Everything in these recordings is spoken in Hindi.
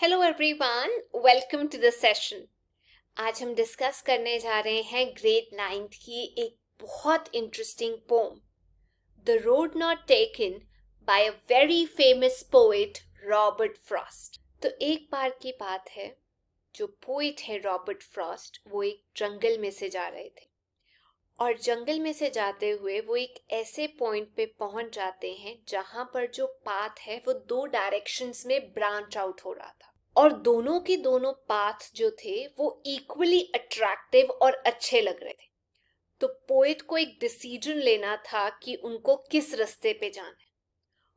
Hello everyone, welcome to the session. आज हम डिस्कस करने जा रहे हैं ग्रेड 9 की एक बहुत interesting poem, the road not taken by a very famous poet Robert Frost. तो एक बार की बात है, जो पोएट है रॉबर्ट फ्रॉस्ट वो एक जंगल में से जा रहे थे और जंगल में से जाते हुए वो एक ऐसे पॉइंट पे पहुंच जाते हैं जहां पर जो पाथ है वो दो डायरेक्शंस में ब्रांच आउट हो रहा था और दोनों के दोनों पाथ जो थे वो इक्वली अट्रैक्टिव और अच्छे लग रहे थे। तो पोएट को एक डिसीजन लेना था कि उनको किस रास्ते पे जाना है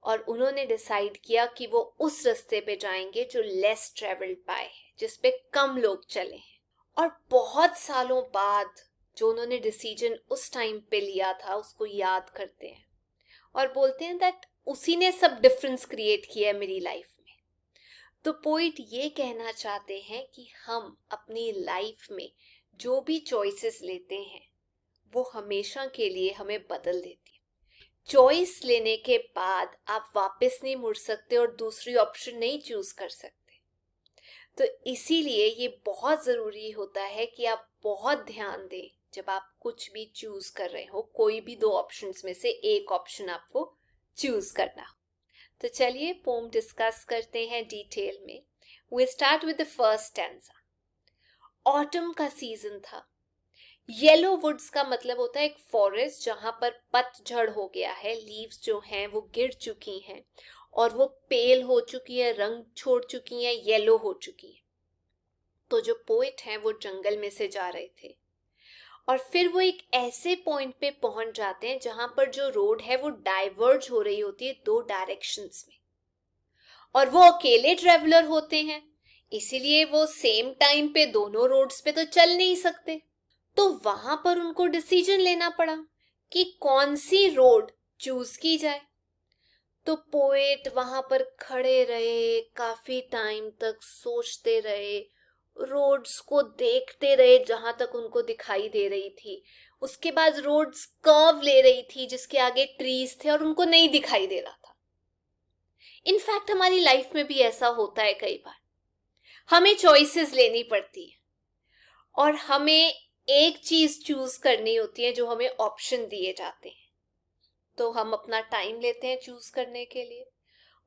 और उन्होंने डिसाइड किया कि वो उस रास्ते पे जाएंगे जो लेस ट्रेवल्ड पाए है, जिसपे कम लोग चले हैं। और बहुत सालों बाद जो उन्होंने डिसीजन उस टाइम पे लिया था उसको याद करते हैं और बोलते हैं दैट उसी ने सब डिफरेंस क्रिएट किया है मेरी लाइफ में। तो पोइट ये कहना चाहते हैं कि हम अपनी लाइफ में जो भी चॉइसेस लेते हैं वो हमेशा के लिए हमें बदल देती है। चॉइस लेने के बाद आप वापस नहीं मुड़ सकते और दूसरी ऑप्शन नहीं चूज कर सकते। तो इसीलिए ये बहुत ज़रूरी होता है कि आप बहुत ध्यान दें जब आप कुछ भी चूज कर रहे हो, कोई भी दो ऑप्शंस में से एक ऑप्शन आपको चूज करना। तो चलिए पोम डिस्कस करते हैं डिटेल में। We start with the first stanza. Autumn का सीजन था। येलो वुड्स का मतलब होता है एक फॉरेस्ट जहां पर पतझड़ हो गया है, लीव्स जो हैं वो गिर चुकी हैं और वो पेल हो चुकी है, रंग छोड़ चुकी है, येलो हो चुकी है। तो जो पोएट हैं वो जंगल में से जा रहे थे और फिर वो एक ऐसे पॉइंट पे पहुंच जाते हैं जहां पर जो रोड है वो डाइवर्ज हो रही होती है दो डायरेक्शंस में और वो अकेले ट्रेवलर होते हैं, इसीलिए वो सेम टाइम पे दोनों रोड्स पे तो चल नहीं सकते। तो वहां पर उनको डिसीजन लेना पड़ा कि कौन सी रोड चूज की जाए। तो पोएट वहां पर खड़े रहे, काफी टाइम तक सोचते रहे, रोड्स को देखते रहे जहां तक उनको दिखाई दे रही थी। उसके बाद रोड्स कर्व ले रही थी जिसके आगे ट्रीज थे और उनको नहीं दिखाई दे रहा था। इनफैक्ट हमारी लाइफ में भी ऐसा होता है, कई बार हमें चॉइसेस लेनी पड़ती है और हमें एक चीज चूज करनी होती है जो हमें ऑप्शन दिए जाते हैं। तो हम अपना टाइम लेते हैं चूज करने के लिए,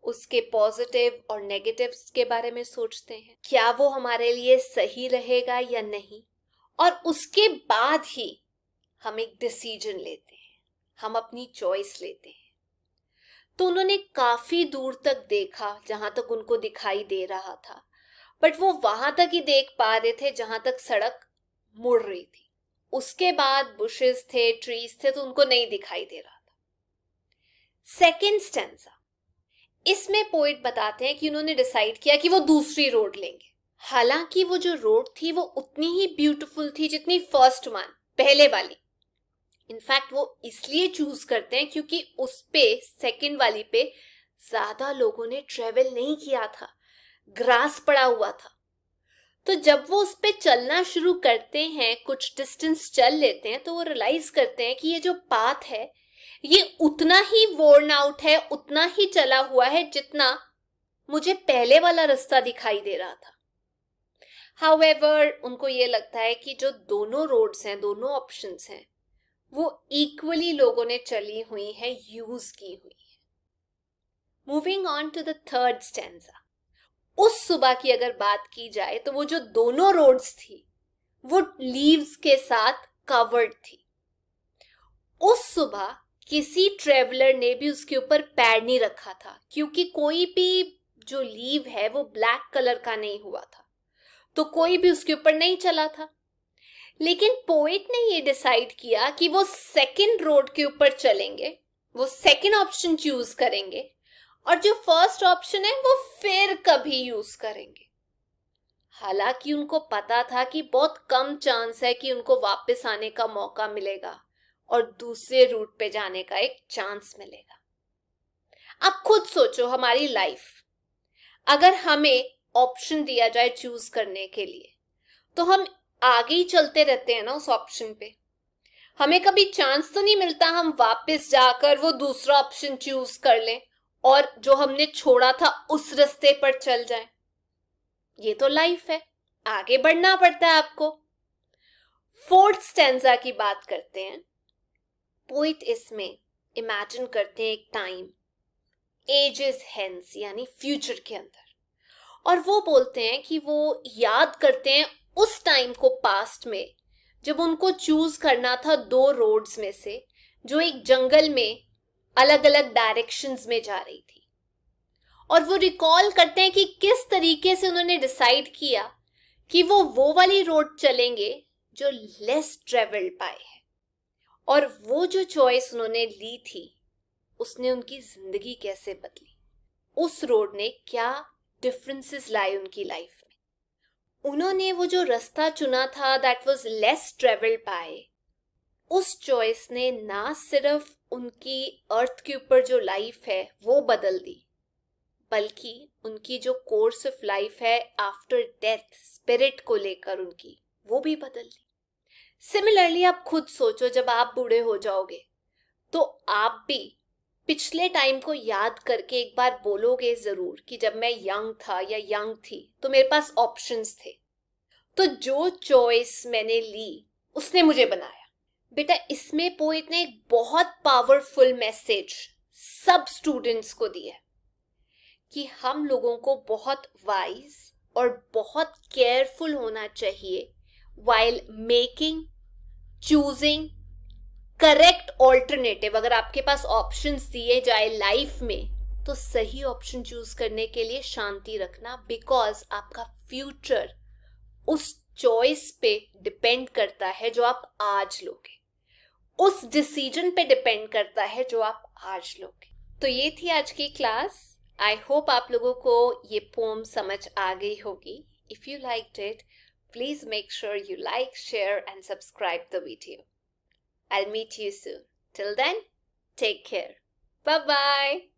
उसके पॉजिटिव और नेगेटिव्स के बारे में सोचते हैं, क्या वो हमारे लिए सही रहेगा या नहीं, और उसके बाद ही हम एक डिसीजन लेते हैं, हम अपनी चॉइस लेते हैं। तो उन्होंने काफी दूर तक देखा जहां तक उनको दिखाई दे रहा था, बट वो वहां तक ही देख पा रहे थे जहां तक सड़क मुड़ रही थी। उसके बाद बुशेस थे, ट्रीज थे, तो उनको नहीं दिखाई दे रहा था। सेकेंड स्टैंजा, इसमें पोइट बताते हैं कि उन्होंने डिसाइड किया कि वो दूसरी रोड लेंगे। हालांकि वो जो रोड थी वो उतनी ही ब्यूटीफुल थी जितनी फर्स्ट वन, पहले वाली। इनफैक्ट वो इसलिए चूज करते हैं क्योंकि उस पे, सेकेंड वाली पे, ज्यादा लोगों ने ट्रेवल नहीं किया था, ग्रास पड़ा हुआ था। तो जब वो उस पे चलना शुरू करते हैं, कुछ डिस्टेंस चल लेते हैं, तो वो रियलाइज करते हैं कि ये जो पाथ है ये उतना ही वोर्न आउट है, उतना ही चला हुआ है जितना मुझे पहले वाला रास्ता दिखाई दे रहा था। हाउएवर उनको ये लगता है कि जो दोनों रोड्स हैं, दोनों ऑप्शंस हैं, वो इक्वली लोगों ने चली हुई है, यूज की हुई है। Moving on to the third stanza. उस सुबह की अगर बात की जाए तो वो जो दोनों रोड्स थी वो लीव्स के साथ कवर्ड थी। उस सुबह किसी ट्रेवलर ने भी उसके ऊपर पैर नहीं रखा था क्योंकि कोई भी जो लीव है वो ब्लैक कलर का नहीं हुआ था, तो कोई भी उसके ऊपर नहीं चला था। लेकिन पोएट ने ये डिसाइड किया कि वो सेकंड रोड के ऊपर चलेंगे, वो सेकंड ऑप्शन चूज करेंगे और जो फर्स्ट ऑप्शन है वो फिर कभी यूज करेंगे। हालांकि उनको पता था कि बहुत कम चांस है कि उनको वापस आने का मौका मिलेगा और दूसरे रूट पे जाने का एक चांस मिलेगा। अब खुद सोचो, हमारी लाइफ, अगर हमें ऑप्शन दिया जाए चूज करने के लिए तो हम आगे ही चलते रहते हैं ना उस ऑप्शन पे। हमें कभी चांस तो नहीं मिलता हम वापस जाकर वो दूसरा ऑप्शन चूज कर लें और जो हमने छोड़ा था उस रास्ते पर चल जाए। ये तो लाइफ है, आगे बढ़ना पड़ता है आपको। फोर्थ स्टैंजा की बात करते हैं। पोइट इसमें इमेजिन करते हैं एक टाइम एजेस हेंस, यानी फ्यूचर के अंदर, और वो बोलते हैं कि वो याद करते हैं उस टाइम को पास्ट में जब उनको चूज करना था दो रोड्स में से, जो एक जंगल में अलग अलग डायरेक्शंस में जा रही थी। और वो रिकॉल करते हैं कि किस तरीके से उन्होंने डिसाइड किया कि वो वाली रोड चलेंगे जो लेस ट्रेवल्ड पाए है, और वो जो चॉइस उन्होंने ली थी उसने उनकी जिंदगी कैसे बदली, उस रोड ने क्या डिफरेंसेस लाए उनकी लाइफ में। उन्होंने वो जो रास्ता चुना था that was less travelled by, उस चॉइस ने ना सिर्फ उनकी अर्थ के ऊपर जो लाइफ है वो बदल दी, बल्कि उनकी जो कोर्स ऑफ लाइफ है आफ्टर डेथ स्पिरिट को लेकर उनकी, वो भी बदल दी। सिमिलरली आप खुद सोचो, जब आप बूढ़े हो जाओगे तो आप भी पिछले टाइम को याद करके एक बार बोलोगे जरूर कि जब मैं यंग था या यंग थी तो मेरे पास ऑप्शंस थे, तो जो चॉइस मैंने ली उसने मुझे बनाया। बेटा, इसमें पोएट ने एक बहुत पावरफुल मैसेज सब स्टूडेंट्स को दिया कि हम लोगों को बहुत वाइज और बहुत केयरफुल होना चाहिए while making, choosing correct alternative. अगर आपके पास ऑप्शंस दिए जाए लाइफ में तो सही ऑप्शन चूज करने के लिए शांति रखना, बिकॉज आपका फ्यूचर उस चॉइस पे डिपेंड करता है जो आप आज लोगे, उस डिसीजन पे डिपेंड करता है जो आप आज लोगे। तो ये थी आज की क्लास। आई होप आप लोगों को ये पोम समझ आ गई होगी। If you liked it, please make sure you like, share and subscribe the video. I'll meet you soon. Till then, take care. Bye-bye.